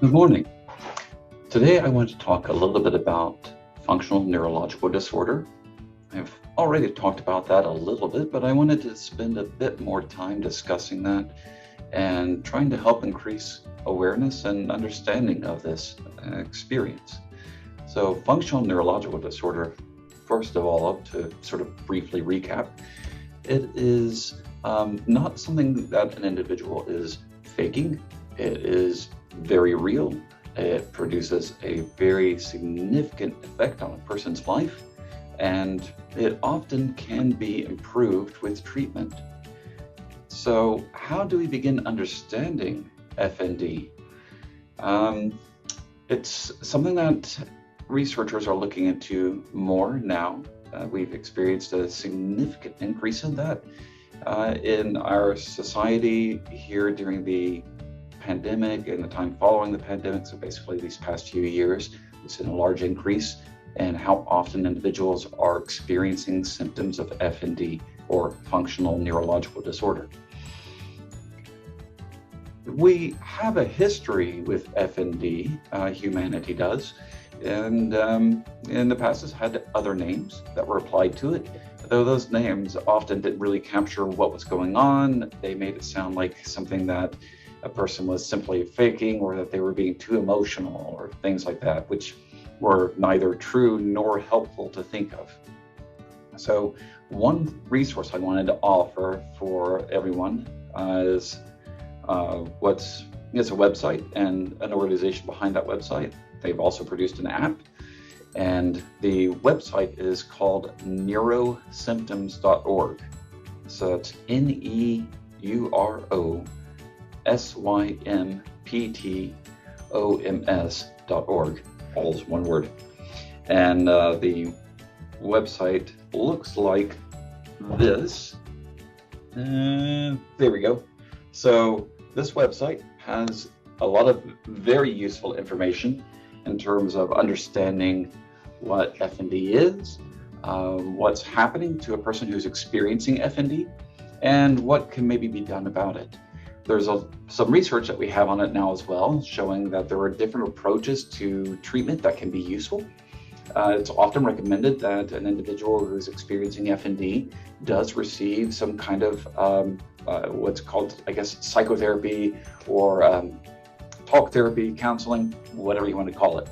Good morning. Today I want to talk a little bit about functional neurological disorder. I've already talked about that a little bit, but I wanted to spend a bit more time discussing that and trying to help increase awareness and understanding of this experience. So functional neurological disorder, first of all, to sort of briefly recap, it is not something that an individual is faking. It is very real. It produces a very significant effect on a person's life, and it often can be improved with treatment. So, how do we begin understanding FND? It's something that researchers are looking into more now. We've experienced a significant increase in that in our society here during the pandemic and the time following the pandemic. So basically these past few years, we've seen a large increase in how often individuals are experiencing symptoms of FND, or functional neurological disorder. We have a history with FND, humanity does, and in the past has had other names that were applied to it, though those names often didn't really capture what was going on. They made it sound like something that a person was simply faking, or that they were being too emotional, or things like that, which were neither true nor helpful to think of. So one resource I wanted to offer for everyone is it's a website and an organization behind that website. They've also produced an app, and the website is called neurosymptoms.org. So it's neurosymptoms.org, all is one word. And the website looks like this. There we go. So this website has a lot of very useful information in terms of understanding what FND is, what's happening to a person who's experiencing FND, and what can maybe be done about it. There's some research that we have on it now as well, showing that there are different approaches to treatment that can be useful. It's often recommended that an individual who's experiencing FND does receive some kind of what's called, I guess, psychotherapy or talk therapy, counseling, whatever you want to call it.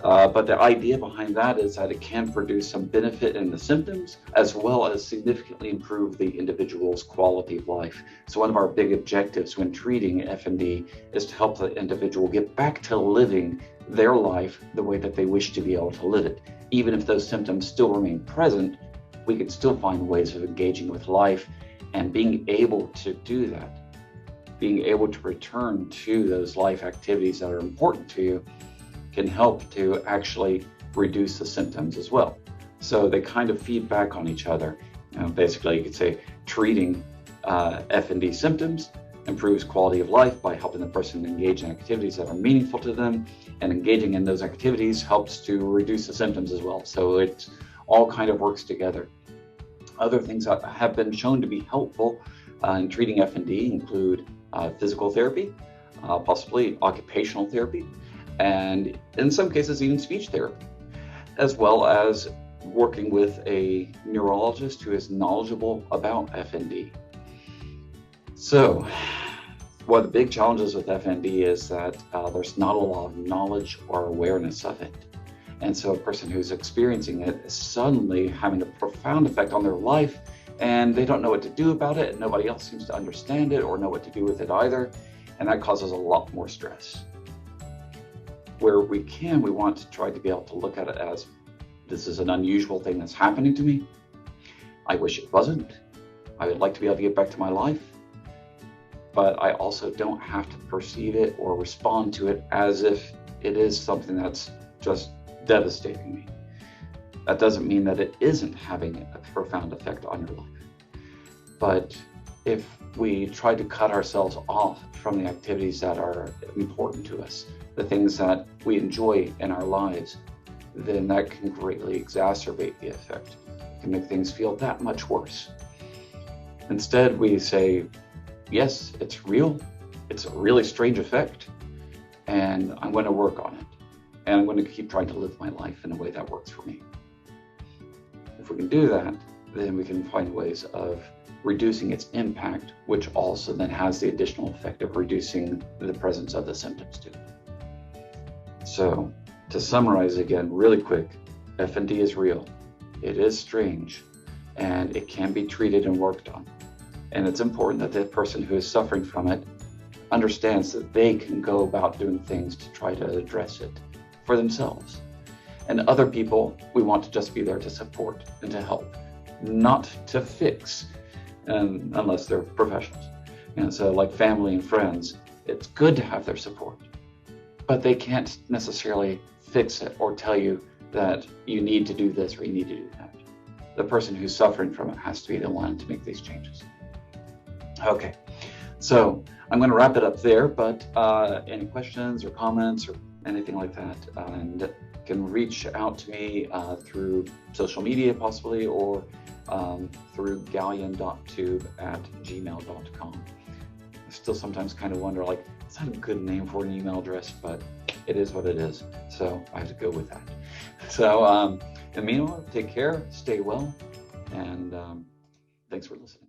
But the idea behind that is that it can produce some benefit in the symptoms, as well as significantly improve the individual's quality of life. So one of our big objectives when treating FND is to help the individual get back to living their life the way that they wish to be able to live it. Even if those symptoms still remain present, we can still find ways of engaging with life, and being able to do that, being able to return to those life activities that are important to you, can help to actually reduce the symptoms as well. So they kind of feed back on each other. Basically, you could say treating FND symptoms improves quality of life by helping the person engage in activities that are meaningful to them, and engaging in those activities helps to reduce the symptoms as well. So it all kind of works together. Other things that have been shown to be helpful in treating FND include physical therapy, possibly occupational therapy, and in some cases even speech therapy, as well as working with a neurologist who is knowledgeable about FND. So one of the big challenges with FND is that there's not a lot of knowledge or awareness of it. And so a person who's experiencing it is suddenly having a profound effect on their life, and they don't know what to do about it, and nobody else seems to understand it or know what to do with it either. And that causes a lot more stress. Where we can, we want to try to be able to look at it as, this is an unusual thing that's happening to me. I wish it wasn't. I would like to be able to get back to my life. But I also don't have to perceive it or respond to it as if it is something that's just devastating me. That doesn't mean that it isn't having a profound effect on your life. But if we try to cut ourselves off from the activities that are important to us, the things that we enjoy in our lives, then that can greatly exacerbate the effect. It can make things feel that much worse. Instead, we say, yes, it's real. It's a really strange effect. and I'm going to work on it. And I'm going to keep trying to live my life in a way that works for me. If we can do that, then we can find ways of reducing its impact, which also then has the additional effect of reducing the presence of the symptoms too. So to summarize again really quick, FND is real, it is strange, and it can be treated and worked on. And it's important that the person who is suffering from it understands that they can go about doing things to try to address it for themselves. And other people, we want to just be there to support and to help, not to fix, unless they're professionals. And so like family and friends, it's good to have their support, but they can't necessarily fix it or tell you that you need to do this or you need to do that. The person who's suffering from it has to be the one to make these changes. Okay, so I'm going to wrap it up there, but any questions or comments or anything like that, and can reach out to me through social media possibly, or through galleon.tube@gmail.com. I still sometimes kind of wonder, like, it's not a good name for an email address, but it is what it is, so I have to go with that. So in the meanwhile, take care, stay well, and thanks for listening.